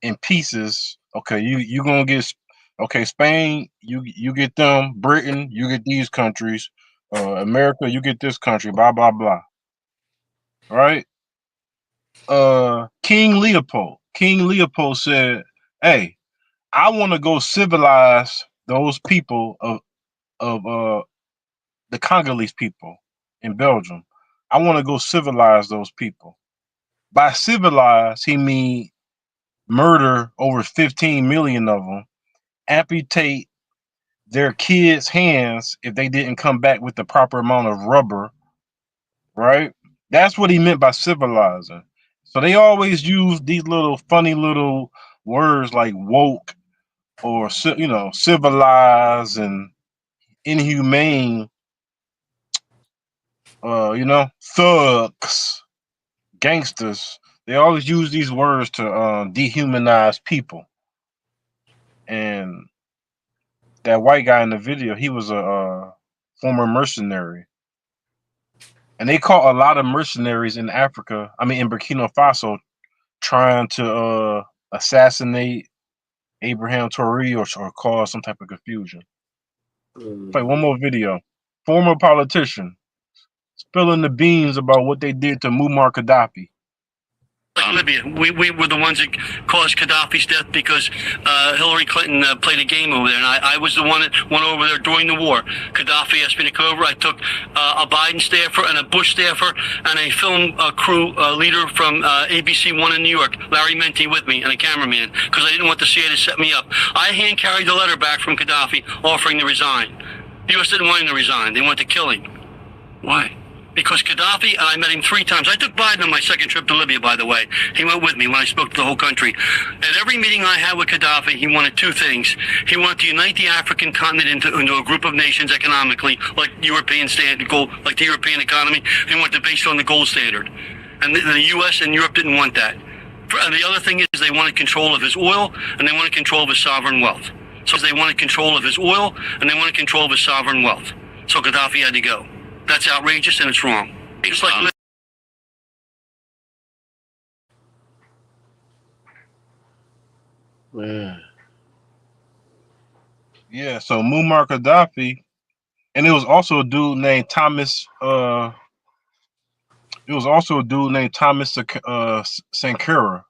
Speaker 1: in pieces. Okay, you gonna get, okay, Spain, you get them, Britain, you get these countries, America, you get this country, blah blah blah. All right. King Leopold said, hey, I want to go civilize those people of the Congolese people in Belgium. I want to go civilize those people. By civilize, he mean murder over 15 million of them, amputate their kids' hands if they didn't come back with the proper amount of rubber, right? That's what he meant by civilizing. So they always use these little funny little words like woke or civilized and inhumane, thugs, gangsters. They always use these words to dehumanize people. And that white guy in the video, he was a former mercenary. And they caught a lot of mercenaries in Africa, in Burkina Faso, trying to assassinate Abraham Traoré or cause some type of confusion. Play one more video. Former politician spilling the beans about what they did to Muammar Gaddafi.
Speaker 12: Libya. We were the ones that caused Gaddafi's death because Hillary Clinton played a game over there, and I was the one that went over there during the war. Gaddafi asked me to come over. I took a Biden staffer and a Bush staffer and a film crew leader from ABC One in New York, Larry Menti, with me, and a cameraman, because I didn't want the CIA to set me up. I hand carried the letter back from Gaddafi offering to resign. The U.S. didn't want him to resign. They wanted to kill him. Why? Because Gaddafi, and I met him 3 times. I took Biden on my second trip to Libya, by the way. He went with me when I spoke to the whole country. At every meeting I had with Gaddafi, he wanted 2 things. He wanted to unite the African continent into a group of nations economically, like European standard gold, like the European economy. He wanted to base it on the gold standard. And the U.S. and Europe didn't want that. And the other thing is they wanted control of his oil, and they wanted control of his sovereign wealth. So they wanted control of his oil, and they wanted control of his sovereign wealth. So Gaddafi had to go. That's outrageous and it's wrong. It's like
Speaker 2: Man.
Speaker 1: Yeah, so Muammar Gaddafi, and it was also a dude named Thomas. Sankara.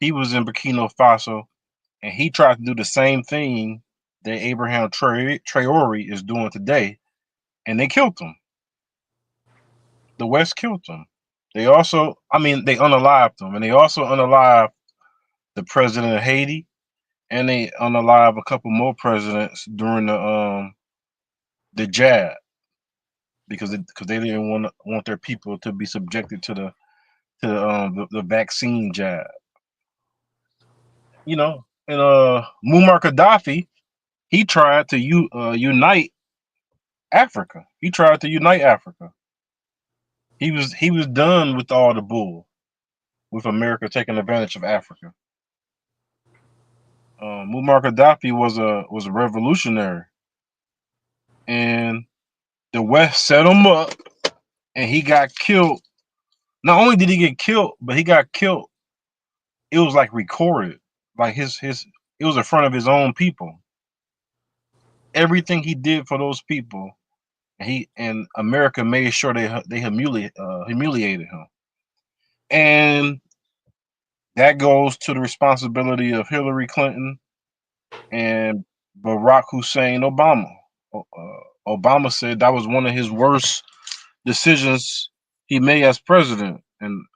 Speaker 1: He was in Burkina Faso, and he tried to do the same thing that Abraham Traoré is doing today, and they killed him. The West killed him. They also, they unalived him, and they also unalived the president of Haiti, and they unalived a couple more presidents during the jab, because they didn't want their people to be subjected to the vaccine jab. And Muammar Gaddafi, he tried to unite Africa. He tried to unite Africa. He was done with all the bull, with America taking advantage of Africa. Muammar Gaddafi was a revolutionary, and the West set him up, and he got killed. Not only did he get killed, but he got killed. It was like recorded, like it was in front of his own people. Everything he did for those people, and America made sure they humiliated him, and that goes to the responsibility of Hillary Clinton and Barack Hussein Obama. Obama said that was one of his worst decisions he made as president, and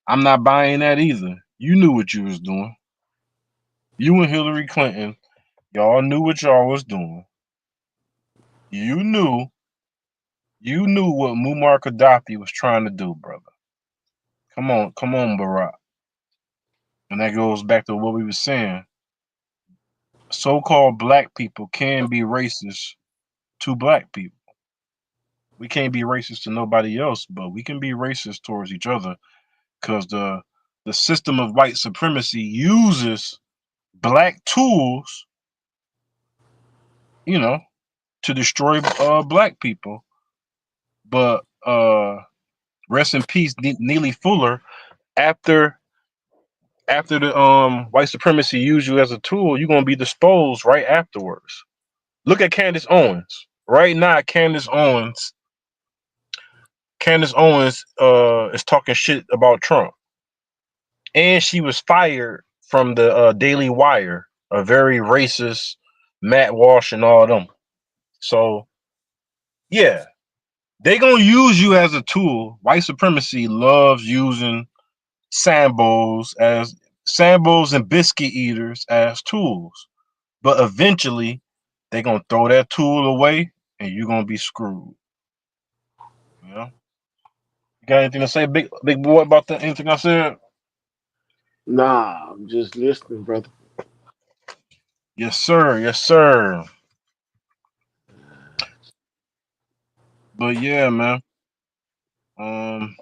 Speaker 1: I'm not buying that either. You knew what you was doing. You and Hillary Clinton, y'all knew what y'all was doing. You knew what Muammar Gaddafi was trying to do, brother. Come on, Barack. And that goes back to what we were saying. So-called black people can be racist to black people. We can't be racist to nobody else, but we can be racist towards each other, because the system of white supremacy uses black tools, to destroy black people. But rest in peace, Neely Fuller. After the white supremacy use you as a tool, you're gonna be disposed right afterwards. Look at Candace Owens. Right now, Candace Owens is talking shit about Trump, and she was fired from the Daily Wire, a very racist Matt Walsh and all them. So yeah, they gonna use you as a tool. White supremacy loves using Sambos and biscuit eaters as tools, but eventually they're gonna throw that tool away, and you're gonna be screwed. You got anything to say, big boy, about that? Anything I said?
Speaker 2: Nah, I'm just listening, brother.
Speaker 1: Yes, sir. Yes, sir. But yeah, man. Um,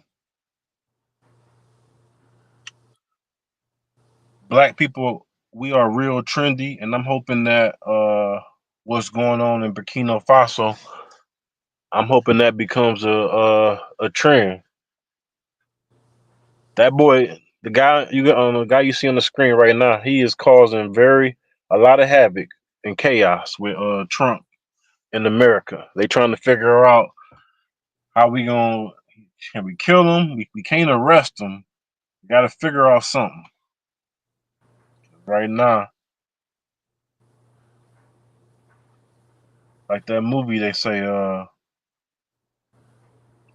Speaker 1: Black people, we are real trendy, and I'm hoping that what's going on in Burkina Faso, I'm hoping that becomes a trend. That boy, the guy you see on the screen right now, he is causing a lot of havoc and chaos with Trump in America. They trying to figure out how we gonna can we kill him? We can't arrest him. We got to figure out something right now. Like that movie, they say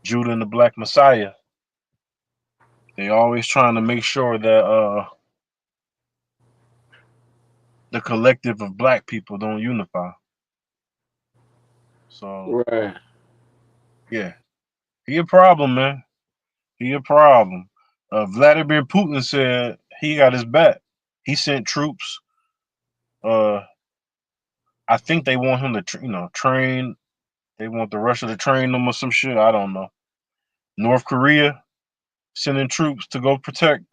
Speaker 1: Judah and the Black Messiah. They always trying to make sure that the collective of black people don't unify. So
Speaker 2: Right.
Speaker 1: yeah, he a problem, man. He a problem. Vladimir Putin said he got his back. He sent troops. Uh, I think they want him to, train. They want the Russia to train them or some shit. I don't know. North Korea sending troops to go protect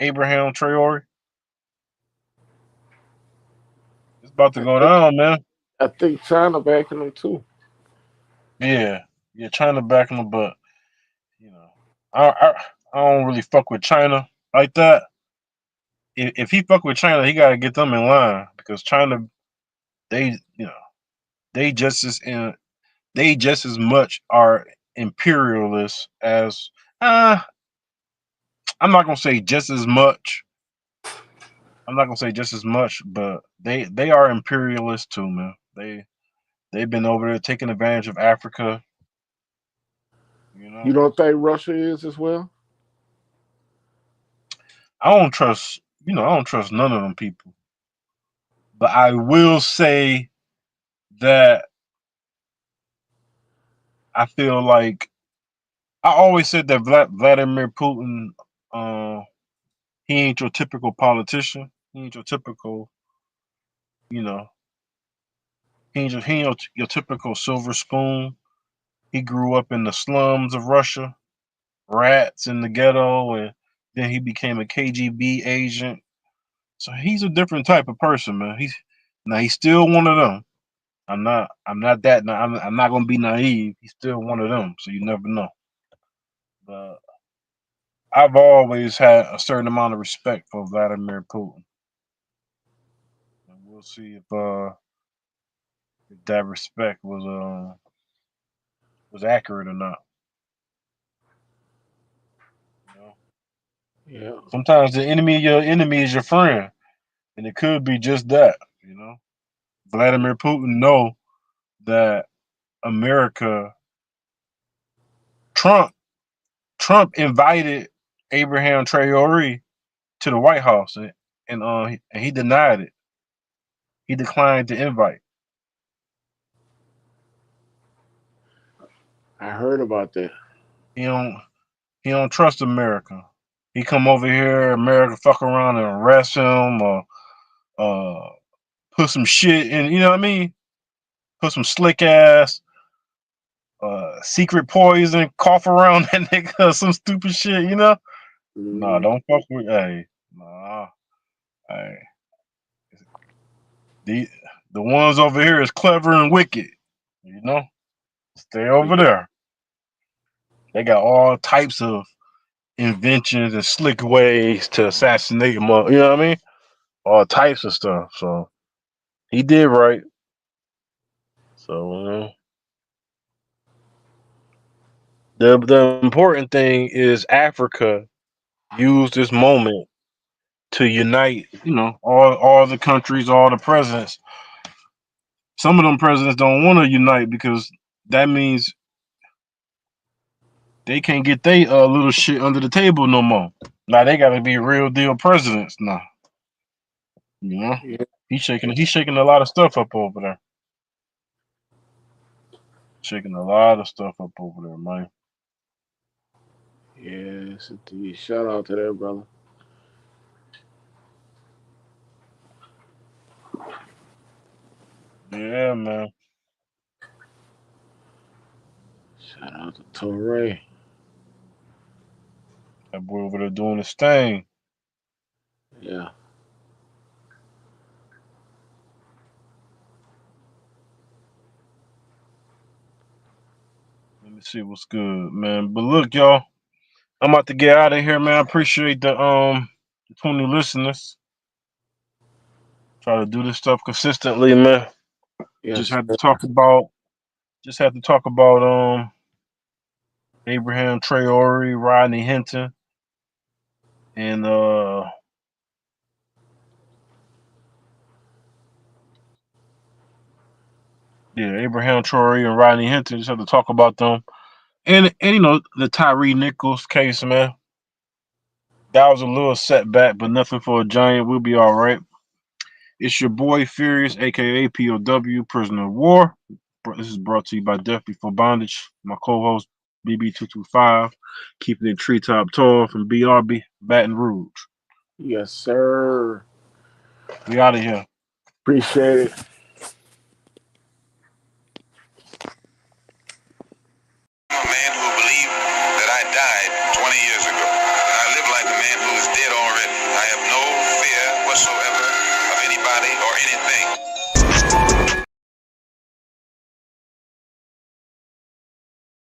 Speaker 1: Abraham Traore. It's about to
Speaker 2: I
Speaker 1: go
Speaker 2: think
Speaker 1: down, man.
Speaker 2: I think China backing them too.
Speaker 1: Yeah, yeah. China backing them, but you know, I don't really fuck with China like that. If he fuck with China, he gotta get them in line because China, they you know they just as in they just as much are imperialists as I'm not gonna say just as much. I'm not gonna say just as much, but they are imperialists too, man. They've been over there taking advantage of Africa. You
Speaker 2: You
Speaker 1: know,
Speaker 2: don't think Russia is as well?
Speaker 1: I don't trust. I don't trust none of them people. But I will say that I feel like I always said that Vladimir Putin, uh, he ain't your typical politician. He ain't your typical, you know, he ain't your typical silver spoon. He grew up in the slums of Russia, rats in the ghetto, and then he became a KGB agent. So he's a different type of person, man. He's still one of them. I'm not gonna be naive. He's still one of them. So you never know. But I've always had a certain amount of respect for Vladimir Putin. And we'll see if that respect was accurate or not. You know?
Speaker 2: Yeah.
Speaker 1: Sometimes the enemy of your enemy is your friend, and it could be just that. You know, Vladimir Putin know that America, Trump, Trump invited Abraham Traore to the White House, and he denied it. He declined the invite.
Speaker 2: I heard about that.
Speaker 1: He don't he don't trust America. He come over here, America fuck around and arrest him or uh put some shit in, you know what I mean? Put some slick ass secret poison, cough around that nigga, some stupid shit, you know? Nah,
Speaker 2: Mm.
Speaker 1: don't fuck with nah. Hey. The the ones over here is clever and wicked, you know? Stay over
Speaker 2: Yeah.
Speaker 1: there. They got all types of inventions and slick ways to assassinate him up, you know what I mean? All types of stuff. So he did right. So the important thing is Africa used this moment to unite, all the countries, all the presidents. Some of them presidents don't want to unite because that means they can't get their little shit under the table no more. Now they got to be real deal presidents now. You know,
Speaker 2: Yeah.
Speaker 1: he's shaking a lot of stuff up over there. Shaking a lot of stuff up over there, man.
Speaker 2: Yes, indeed. Shout out to that brother.
Speaker 1: Yeah, man.
Speaker 2: Shout out to Torre.
Speaker 1: That boy over there doing his thing.
Speaker 2: Yeah.
Speaker 1: Let me see what's good, man. But look, y'all, I'm about to get out of here, man. I appreciate the 20 listeners. Try to do this stuff consistently, man.
Speaker 2: Yes,
Speaker 1: Just had to
Speaker 2: sir.
Speaker 1: talk about Abraham Traore, Rodney Hinton, and Abraham Traore and Rodney Hinton. Just had to talk about them. And you know, the Tyree Nichols case, man. That was a little setback, but nothing for a giant. We'll be all right. It's your boy Furious, aka POW, Prisoner of War. This is brought to you by Death Before Bondage. My co-host BB225, keeping it treetop tall from BRB, Baton Rouge.
Speaker 2: Yes, sir.
Speaker 1: We out of here.
Speaker 2: Appreciate it.
Speaker 13: I'm a man who believed that I died 20 years ago. And I live like a man who is dead already. I have no fear whatsoever of anybody or anything.